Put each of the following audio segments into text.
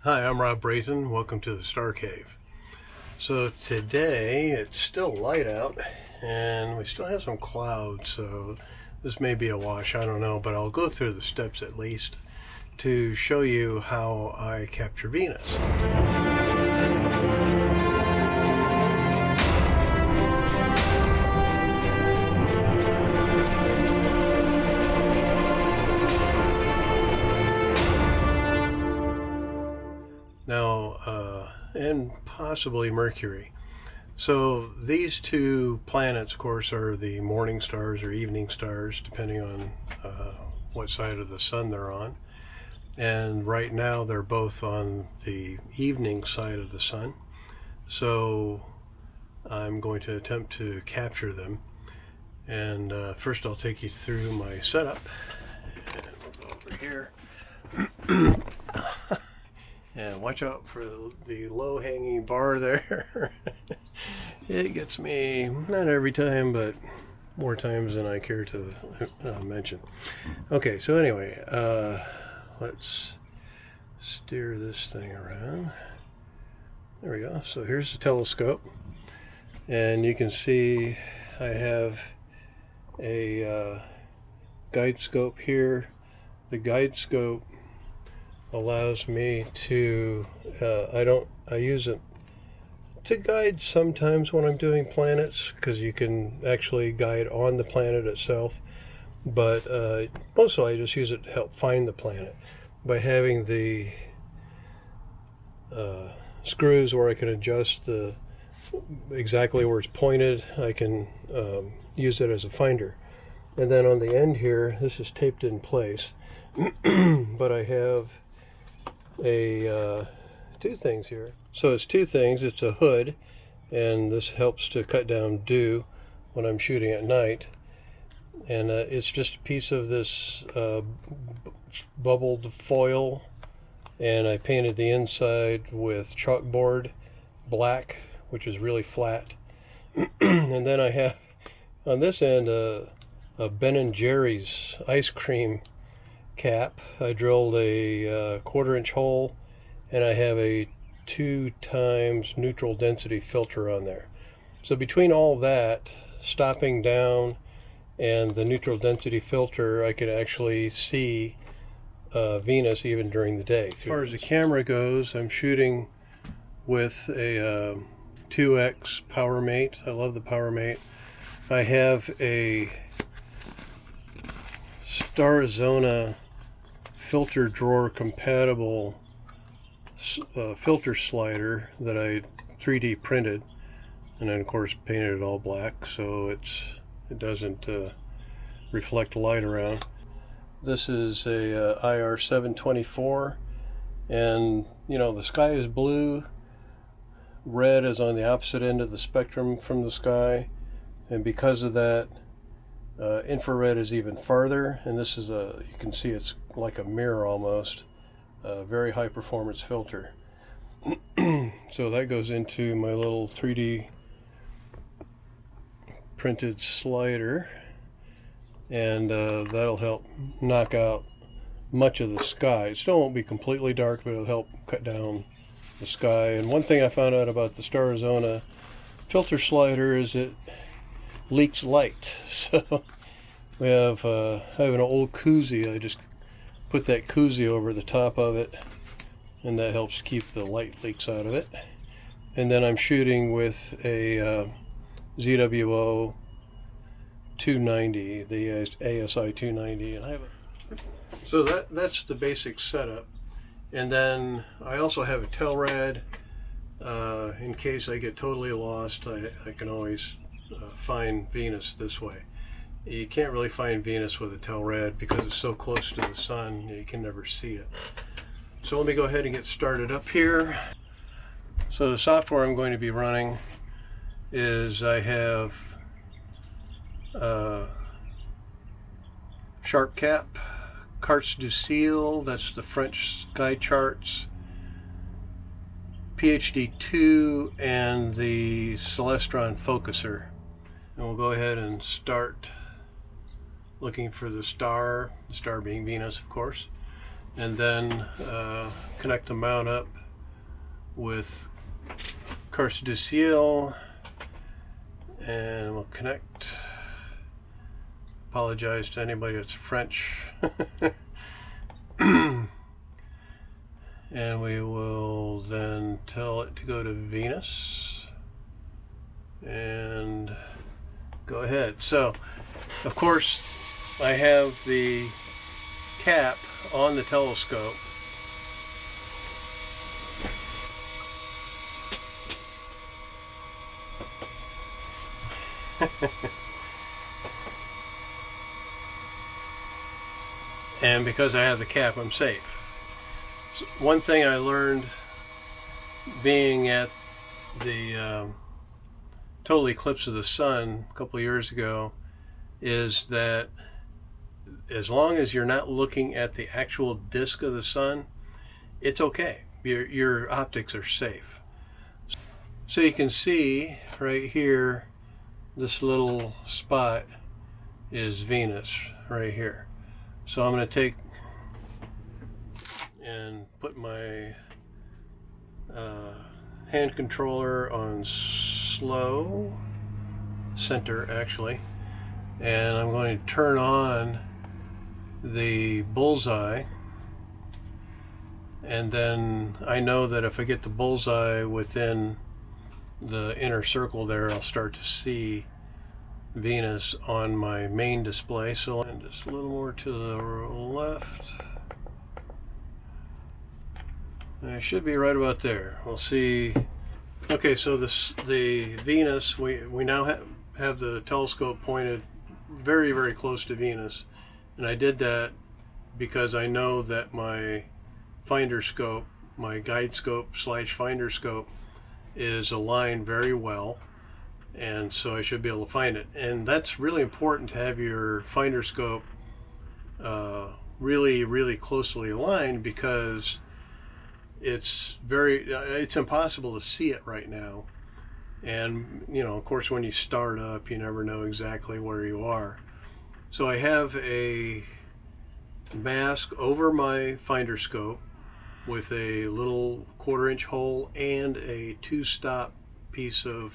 Hi, I'm Rob Brazen. Welcome to the Star Cave. So today it's still light out and we still have some clouds, so this may be a wash, I don't know, but I'll go through the steps at least to show you how I capture Venus. And possibly Mercury. So these two planets, of course, are the morning stars or evening stars, depending on what side of the sun they're on. And right now they're both on the evening side of the sun. So I'm going to attempt to capture them. And first I'll take you through my setup. And we'll go over here. And watch out for the low-hanging bar there. It gets me, not every time, but more times than I care to mention. Okay, so anyway, let's steer this thing around. There we go. So here's the telescope. And you can see I have a guide scope here. The guide scope allows me to, I use it to guide sometimes when I'm doing planets, because you can actually guide on the planet itself, but mostly I just use it to help find the planet by having the screws where I can adjust exactly where it's pointed. I can use it as a finder. And then on the end here, this is taped in place, but I have two things here. So it's two things. It's a hood, and this helps to cut down dew when I'm shooting at night. And it's just a piece of this bubbled foil, and I painted the inside with chalkboard black, which is really flat. And then I have on this end a Ben & Jerry's ice cream cap. I drilled a 1/4-inch hole, and I have a 2 times neutral density filter on there. So between all that, stopping down, and the neutral density filter, I can actually see Venus even during the day. As far as the camera goes, I'm shooting with a 2X PowerMate. I love the PowerMate. I have a Starizona filter drawer compatible filter slider that I 3D printed, and then of course painted it all black so it doesn't reflect light around. This is a IR 724, and you know, the sky is blue, red is on the opposite end of the spectrum from the sky, and because of that, infrared is even farther, and this is you can see it's like a mirror almost, a very high performance filter. So that goes into my little 3D printed slider, and that'll help knock out much of the sky. It still won't be completely dark, but it'll help cut down the sky. And one thing I found out about the Starizona filter slider is it leaks light. So I have an old koozie. I just put that koozie over the top of it, and that helps keep the light leaks out of it. And then I'm shooting with a ZWO 290, the ASI 290, and I have so that's the basic setup. And then I also have a Telrad in case I get totally lost. I can always find Venus this way. You can't really find Venus with a Telrad because it's so close to the sun, you can never see it. So let me go ahead and get started up here. So the software I'm going to be running is I have SharpCap, Cartes du Ciel, that's the French sky charts, PhD2, and the Celestron focuser. And we'll go ahead and start looking for the star being Venus, of course, and then connect the mount up with Carte du Ciel, and we'll connect. Apologize to anybody that's French. And we will then tell it to go to Venus and go ahead. So of course I have the cap on the telescope. And because I have the cap, I'm safe. So one thing I learned being at the total eclipse of the sun a couple of years ago is that as long as you're not looking at the actual disk of the sun, it's okay. Your optics are safe. So you can see right here, this little spot is Venus right here. So I'm going to take and put my hand controller on slow center actually, and I'm going to turn on the bullseye, and then I know that if I get the bullseye within the inner circle there, I'll start to see Venus on my main display. So and just a little more to the left. I should be right about there. We'll see. Okay, so the Venus, we now have the telescope pointed very, very close to Venus, and I did that because I know that my finder scope, my guide scope / finder scope, is aligned very well, and so I should be able to find it. And that's really important to have your finder scope really, really closely aligned, because it's impossible to see it right now. And you know, of course, when you start up, you never know exactly where you are. So I have a mask over my finder scope with a little 1/4-inch hole and a 2-stop piece of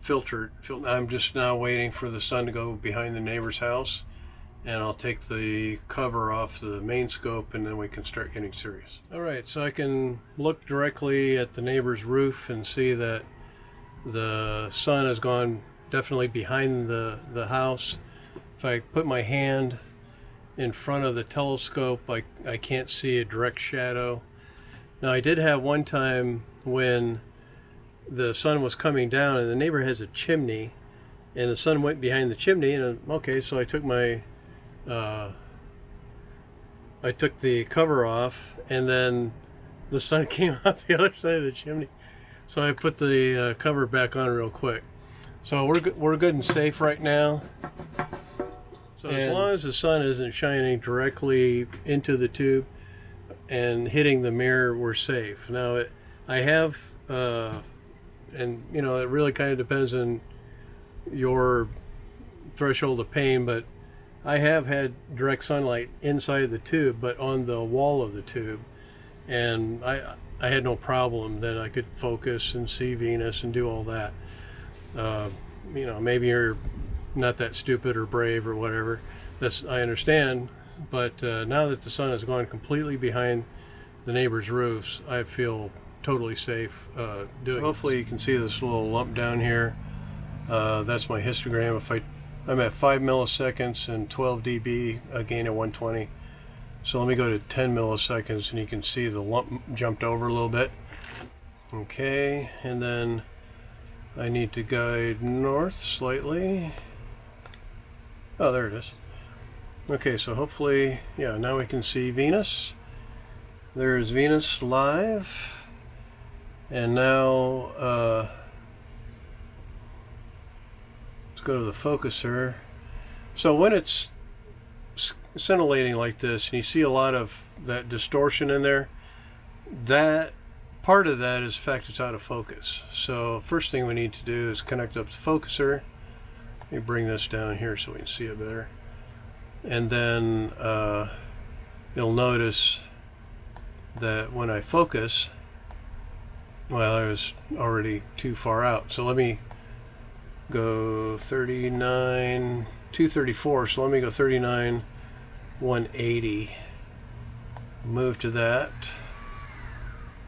filter. I'm just now waiting for the sun to go behind the neighbor's house, and I'll take the cover off the main scope, and then we can start getting serious. All right, so I can look directly at the neighbor's roof and see that the sun has gone definitely behind the house. If I put my hand in front of the telescope, I can't see a direct shadow. Now, I did have one time when the sun was coming down, and the neighbor has a chimney, and the sun went behind the chimney, and okay, so I took the cover off, and then the sun came out the other side of the chimney, so I put the cover back on real quick. So we're good and safe right now. So as long as the sun isn't shining directly into the tube and hitting the mirror, we're safe. Now I have and you know, it really kind of depends on your threshold of pain, but I have had direct sunlight inside the tube, but on the wall of the tube, and I had no problem. Then I could focus and see Venus and do all that. You know, maybe you're not that stupid or brave or whatever. I understand, but now that the sun has gone completely behind the neighbor's roofs, I feel totally safe doing it. Hopefully you can see this little lump down here. That's my histogram. I'm at 5 milliseconds and 12 dB, a gain of 120. So let me go to 10 milliseconds, and you can see the lump jumped over a little bit. Okay, and then I need to guide north slightly. Oh, there it is. Okay, so hopefully, yeah, now we can see Venus. There's Venus live. And now, let's go to the focuser. So when it's scintillating like this, and you see a lot of that distortion in there, that part of that is the fact it's out of focus. So first thing we need to do is connect up the focuser. Let me bring this down here so we can see it better. And then you'll notice that when I focus, Well, I was already too far out. So let me go 39, 234. So let me go 39, 180. Move to that.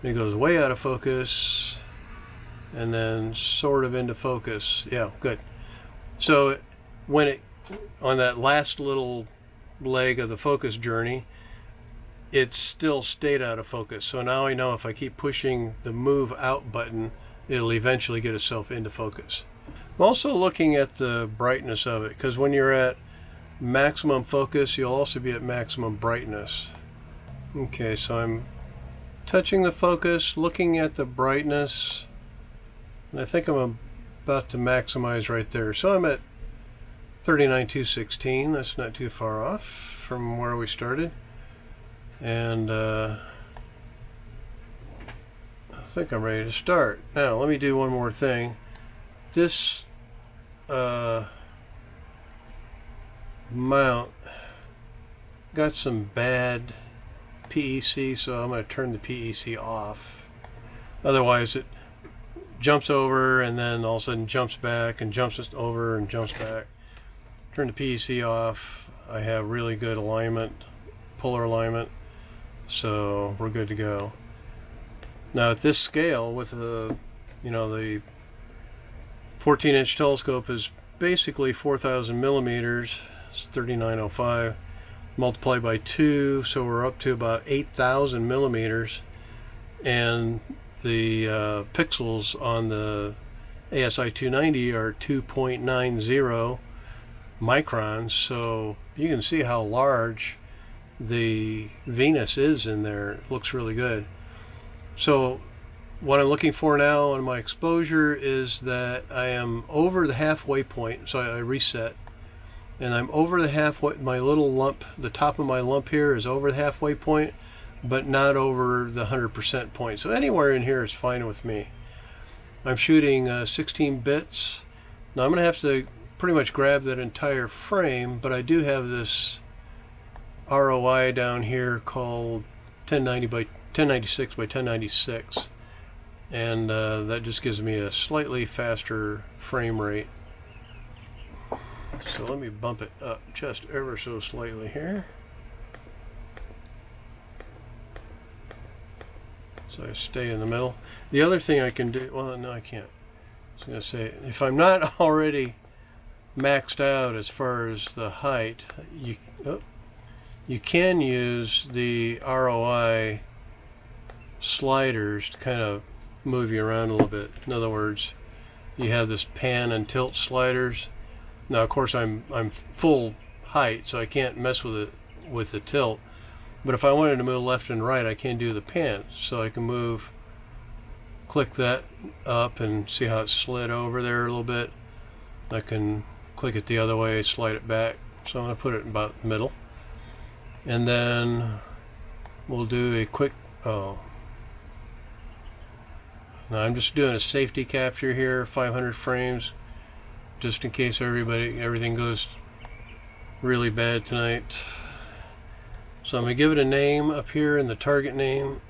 It goes way out of focus and then sort of into focus. Yeah, good. So when it, on that last little leg of the focus journey, it still stayed out of focus. So now I know if I keep pushing the move out button, it'll eventually get itself into focus. I'm also looking at the brightness of it, because when you're at maximum focus, you'll also be at maximum brightness. Okay, so I'm touching the focus, looking at the brightness, and I think I'm about to maximize right there. So I'm at 39,216. That's not too far off from where we started. And I think I'm ready to start. Now let me do one more thing. This mount got some bad PEC, so I'm going to turn the PEC off. Otherwise it jumps over and then all of a sudden jumps back and jumps over and jumps back. Turn the PEC off. I have really good alignment, polar alignment, so we're good to go. Now at this scale, with the, the 14-inch telescope is basically 4,000 millimeters. It's 3905 multiplied by 2, so we're up to about 8,000 millimeters, and the pixels on the ASI 290 are 2.90 microns, so you can see how large the Venus is in there. It looks really good. So what I'm looking for now on my exposure is that I am over the halfway point, so I reset, and I'm over the halfway, my little lump, the top of my lump here is over the halfway point, but not over the 100% point. So anywhere in here is fine with me. I'm shooting 16 bits. Now I'm going to have to pretty much grab that entire frame, but I do have this ROI down here called 1096 by 1096, and that just gives me a slightly faster frame rate. So let me bump it up just ever so slightly here. So I stay in the middle. The other thing I can do, well, no, I can't. I was going to say, if I'm not already maxed out as far as the height, you can use the ROI sliders to kind of move you around a little bit. In other words, you have this pan and tilt sliders. Now, of course, I'm full height, so I can't mess with it with the tilt. But if I wanted to move left and right, I can do the pan. So I can move, click that up and see how it slid over there a little bit. I can click it the other way, slide it back. So I'm going to put it about the middle. And then we'll do a quick, now I'm just doing a safety capture here, 500 frames, just in case everything goes really bad tonight. So I'm going to give it a name up here in the target name,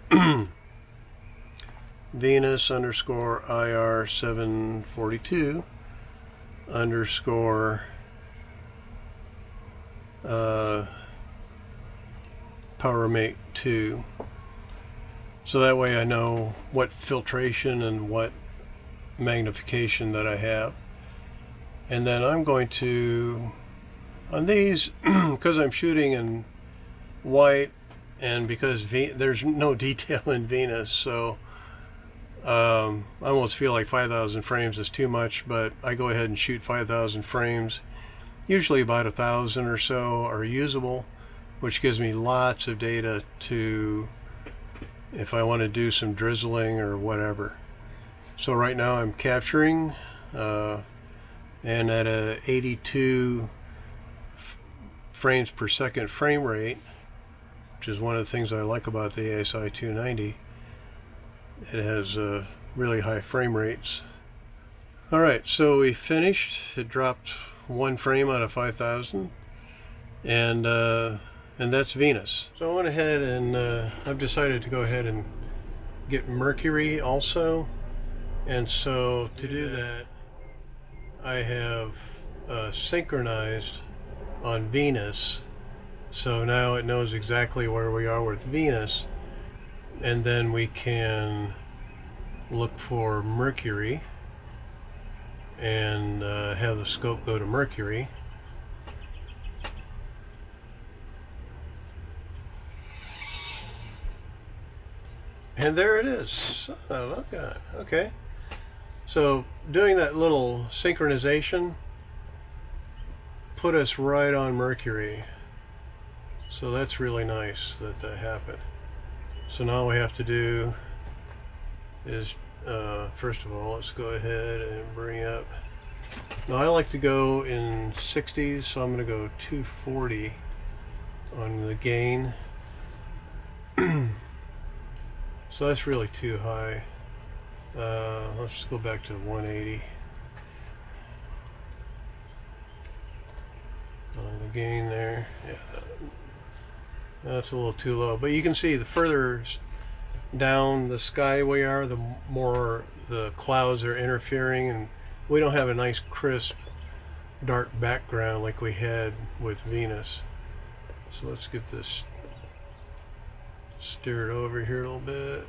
Venus _ IR 742 _ PowerMate 2. So that way I know what filtration and what magnification that I have. And then I'm going to, on these, because I'm shooting in white and because there's no detail in Venus, so I almost feel like 5,000 frames is too much, but I go ahead and shoot 5,000 frames. Usually about 1,000 or so are usable, which gives me lots of data to, if I want to do some drizzling or whatever. So right now I'm capturing and at a 82 frames per second frame rate, which is one of the things I like about the ASI 290. It has really high frame rates. Alright, so we finished. It dropped one frame out of 5,000, and that's Venus. So I went ahead and I've decided to go ahead and get Mercury also. And so to do that, I have synchronized on Venus. So now it knows exactly where we are with Venus. And then we can look for Mercury and have the scope go to Mercury. And there it is. Oh, God. Okay. So doing that little synchronization put us right on Mercury. So that's really nice that that happened. So now all we have to do is, first of all, let's go ahead and bring up. Now I like to go in 60s, so I'm going to go 240 on the gain. So that's really too high. Let's just go back to 180 on the gain there. Yeah, that's a little too low. But you can see the further down the sky we are, the more the clouds are interfering, and we don't have a nice crisp dark background like we had with Venus. So let's get this steered over here a little bit.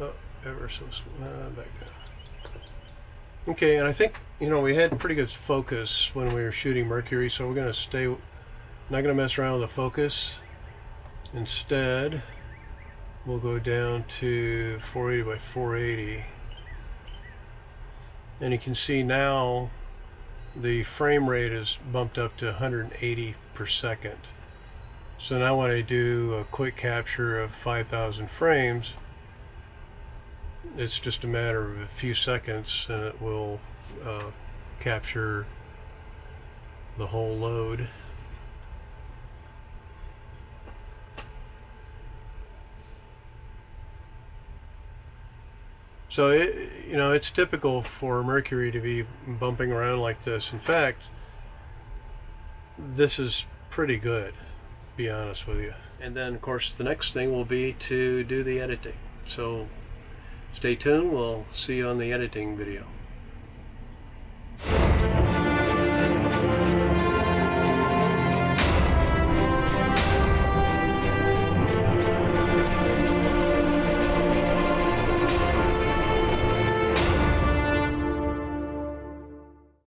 Oh, ever so back down. Okay, and I think, you know, we had pretty good focus when we were shooting Mercury, so we're going to stay, not going to mess around with the focus. Instead, we'll go down to 480 by 480. And you can see now the frame rate is bumped up to 180 per second. So now when I do a quick capture of 5,000 frames, it's just a matter of a few seconds and it will capture the whole load. So you know, it's typical for Mercury to be bumping around like this. In fact, this is pretty good, to be honest with you. And then of course the next thing will be to do the editing. So stay tuned, we'll see you on the editing video.